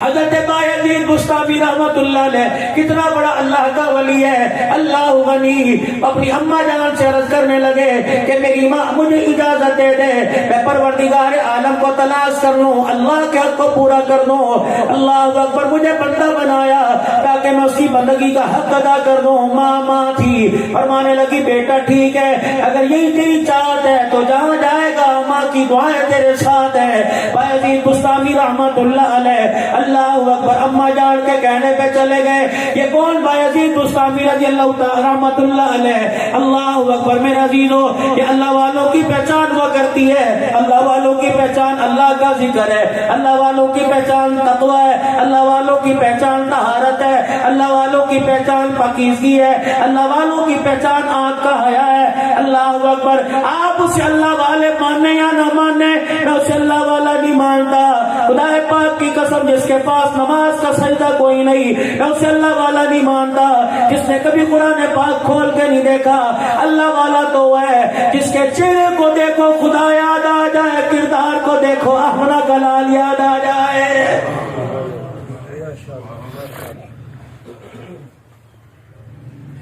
حضرت بایزید بسطامی رحمت اللہ علیہ کتنا بڑا اللہ کا ولی ہے. اللہ غنی اپنی اماں جان سے عرض کرنے لگے کہ میری ماں مجھے اجازت دے دے میں پروردگار عالم کو تلاش کر لوں, اللہ کے حق کو پورا کر دوں. اللہ اکبر, مجھے بندہ بنایا تاکہ میں اس کی بندگی کا حق ادا کر دوں. ماں تھی, فرمانے لگی بیٹا ٹھیک ہے, اگر یہی تیری چاہت ہے تو جہاں جائے گا ماں کی دعائیں تیرے ساتھ ہے. بایزید بسطامی رحمت اللہ علیہ اللہ اکبر اماں جان کے کہنے پہ چلے گئے. یہ کون؟ بایزید بسطامی رضی اللہ تعالی رحمت اللہ علیہ. اللہ اکبر. میرے عزیزو, یہ اللہ والوں کی پہچان ہوا کرتی ہے. اللہ والوں کی پہچان اللہ کا ذکر ہے, اللہ والوں کی پہچان تقوی ہے, اللہ والوں کی پہچان طہارت ہے, اللہ والوں کی پہچان پاکیزگی ہے, اللہ والوں کی پہچان آنکھ کا حیا ہے. اللہ اکبر. آپ اسے اللہ والے مانے یا نہ مانے, میں اسے اللہ والا نہیں مانتا. خدا پاک کی قسم, جس کے پاس نماز کا سجدہ کوئی نہیں, میں اسے اللہ والا نہیں مانتا. جس نے کبھی قرآن پاک کھول کے نہیں دیکھا, اللہ والا تو ہے جس کے چہرے کو دیکھو خدا یاد آ جائے, کردار کو دیکھو احمد کا لال یاد آ جائے.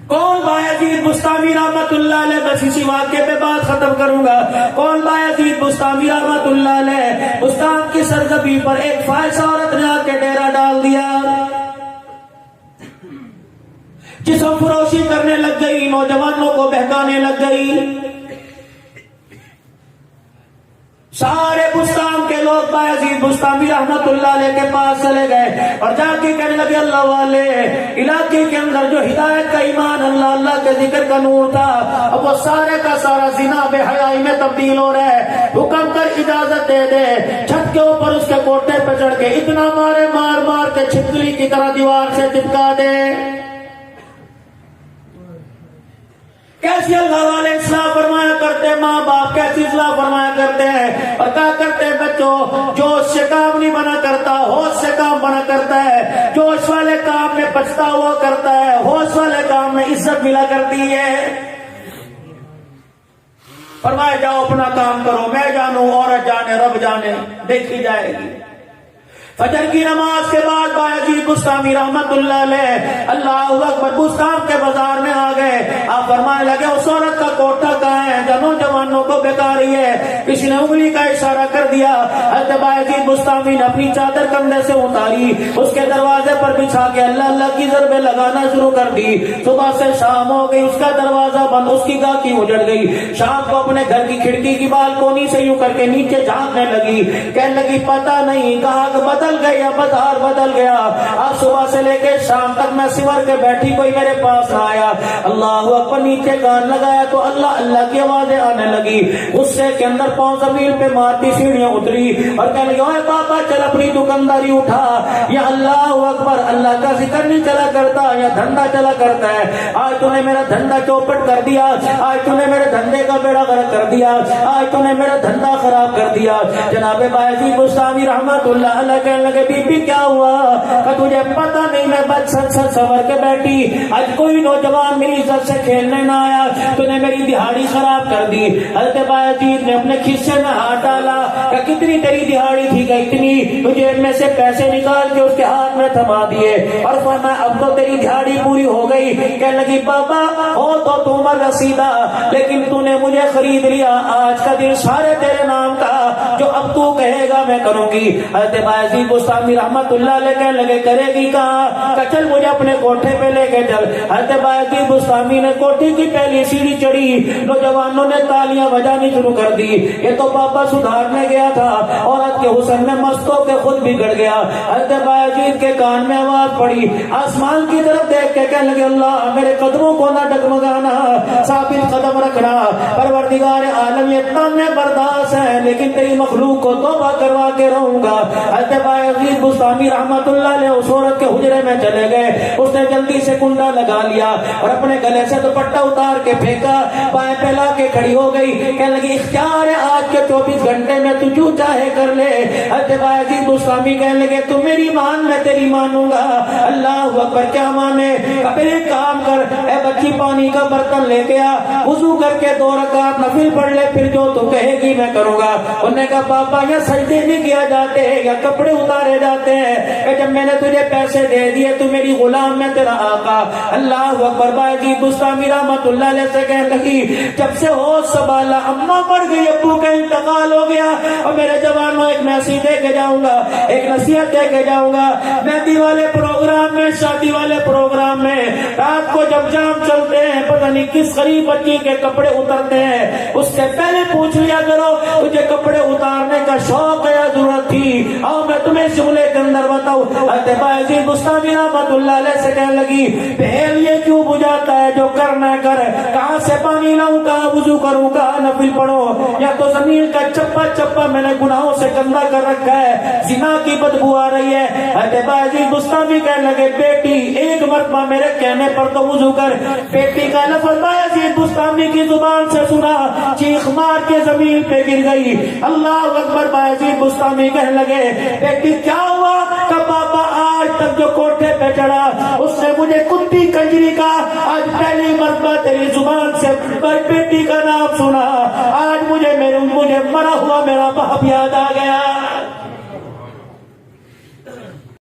کون بایزید بسطامی رحمت اللہ علیہ؟ بس اسی واقعے پہ بات ختم کروں گا. کون بایزید بسطامی رحمت اللہ علیہ؟ بستان کی سرزمین پر ایک فائشہ عورت نے آ کے ڈیرا ڈال دیا, جسم فروشی کرنے لگ گئی, نوجوانوں کو بہکانے لگ گئی. سارے بستان کے لوگ بایزید بسطامی رحمت اللہ علیہ کے پاس چلے گئے اور جا کے کہنے لگے اللہ والے, علاقے کے اندر جو ہدایت کا ایمان, اللہ کے ذکر کا نور تھا, اب وہ سارے کا سارا زنا بے حیائی میں تبدیل ہو رہا ہے. حکم کر اجازت دے دے, چھت کے اوپر اس کے کوٹے پہ چڑھ کے اتنا مارے, مار کے چھپکلی کی طرح دیوار سے چپکا دے. کیسی اللہ والے اصلاح فرمایا کرتے, ماں باپ کیسی اصلاح فرمایا کرتے ہیں, اور کیا کرتے ہیں بچوں, جوش سے کام نہیں بنا کرتا, ہوش سے کام بنا کرتا ہے. جوش والے کام میں پچھتا ہوا کرتا ہے, ہوش والے کام میں عزت ملا کرتی ہے. فرمایا جاؤ اپنا کام کرو, میں جانوں, عورت جانے, رب جانے, دیکھی جائے گی. فجر کی نماز کے بعد بایزید بسطامی رحمت اللہ علیہ اللہ اکبر بستان کے بازار میں آ گئے. آپ فرمانے لگے اس عورت کا کوٹھا کہاں ہے جو نوجوانوں کو بہکا رہی ہے؟ کسی نے انگلی کا اشارہ کر دیا. حضرت بایزید بسطامی نے اپنی چادر کندھے سے اتاری, اس کے دروازے پر بچھا کے اللہ کی ضربیں لگانا شروع کر دی. صبح سے شام ہو گئی, اس کا دروازہ بند, اس کی گاہکی اجڑ گئی. شام کو اپنے گھر کی کھڑکی کی بالکونی سے یوں کر کے نیچے جھانکنے لگی, کہنے لگی پتہ نہیں کہاں بدل گیا, بازار بدل گیا. آج صبح سے لے کے شام تک میں سور کے بیٹھی, کوئی میرے پاس نہ آیا. اللہ اکبر. نیچے کان لگایا تو اللہ کی آوازیں آنے لگی. غصے کے اندر پاؤں زمین پہ مارتی سیڑھیاں اتری اور کہنے لگی اوے بابا چل اپنی دکانداری اٹھا. یا اللہ اکبر, اللہ کا ذکر نہیں چلا کرتا, یا دھندا چلا کرتا ہے. آج تو نے میرا دھندا چوپٹ کر دیا, آج تو نے میرے دھندے کا بیڑا غرق کر دیا, آج تو نے میرا دھندا خراب کر دیا. جناب بایزید بسطامی رحمت اللہ علیہ کہنے لگے بی بی کیا ہوا؟ کہ تجھے پتہ نہیں میں بچ سن سور کے بیٹھی, آج کوئی نوجوان میری عزت سے کھیلنے نہ آیا, تو نے میری دہاڑی خراب کر دی. حضرت بایزید نے اپنے کھیسے میں ہاتھ ڈالا کہ کتنی تیری دہاڑی تھی, کہ اتنی, تجھے ان میں سے پیسے نکال کے اس کے ہاتھ میں تھما دیے اور فرمایا اب تو تیری دہاڑی پوری ہو گئی. کہنے لگی بابا ہو تو تم رسیدہ, لیکن تو نے مجھے خرید لیا, آج کا دن سارے تیرے نام کا, جو اب تو کہے گا میں کروں گی. حضرت بایزید بسطامی رحمت اللہ علیہ کہنے لگے کرے گی کہاں؟ کہ چل مجھے اپنے کوٹھے پہ لے کے چل. حضرت بایزید بسطامی نے کوٹھی کی پہلی سیڑھی چڑھی, نوجوانوں نے تالیاں بجانی شروع کر دی. یہ تو بابا سدھارنے گیا تھا, عورت کے حسن میں مست ہو کے خود بگڑ گیا. حضرت بایزید کے کان میں آواز پڑی, آسمان کی طرف دیکھ کے کہنے لگے اللہ میرے قدموں کو نہ ڈگمگانا, ثابت قدم رکھنا. پروردگار عالم یہ تانے برداشت ہے, لیکن تیری مخلوق کو توبہ کروا کے رہوں گا. حضرت بایزید بسطامی رحمت اللہ علیہ اس عورت کے حجرے میں چلے گئے. اس نے جلدی سے کنڈا لگا لیا اور اپنے گلے سے دوپٹہ اتار کے پھینکا, پائیں پھیلا کے کھڑی ہو گئی. کہنے لگی اختیار ہے آج کے 24 گھنٹے میں تو جو چاہے کر لے. حضرت بایزید بسطامی کہنے لگے تو میری مان, میں تیری مانوں گا. اللہ اکبر. کیا مانے؟ لگے پھر ایک کام کر اے بچی پانی کا برتن لے کے آ وضو کر کے 2 رکعت نفل پڑھ لے پھر جو تو کہے گی میں کروں گا انہوں نے کہا پاپا یہ سجدے نہیں کیا جاتے یا کپڑے اتارے جاتے ہیں کہ جب میں نے تجھے پیسے دے دیے تو میری غلام میں تیرا آقا اللہ اکبر باجی بستامی رحمت اللہ علیہ سے کہنے لگی جب سے ہوش سنبھالا اماں مر گئی ابو کا انتقال ہو گیا اور میرے جوانوں ایک میسیج دے کے جاؤں گا ایک نصیحت دے کے جاؤں گا مہندی والے پروگرام میں شادی والے پروگرام میں رات کو جب جام چلتے ہیں پتہ نہیں کس غریب بچی کے کپڑے اترتے ہیں اس سے پہلے پوچھ لیا کرو تجھے کپڑے اتارنے کا شوق یا ضرورت تھی آؤ میں تمہیں شغلے کے اندر بتاؤں حضرت باعزید بستامی رحمت اللہ علیہ سے کہنے لگی پہل یہ کیوں بجھاتا ہے جو کرنا ہے کر کہاں سے پانی لاؤں کہاں وضو کروں کہاں نفل پڑھو یا تو زمین کا چپا چپا میں نے گناہوں سے گندا کر رکھا ہے زنا کی بدبو آ رہی ہے حضرت باعزید بستامی کہنے لگے بیٹی ایک مرتبہ میرے کہنے پر تو وضو کر بیٹی کا لفظ باعزید بستامی کی زبان سے سنا چیخ مار کے زمین پہ گر گئی اللہ اکبر باعزید بستامی کہنے لگے بیٹی کیا ہوا کہ پاپا آج تک جو کوٹھے پہ چڑھا اس نے مجھے کتی کنجری کا آج پہلی مرتبہ تیری زبان سے بیٹی کا نام سنا آج مجھے مرا ہوا میرا باپ یاد آ گیا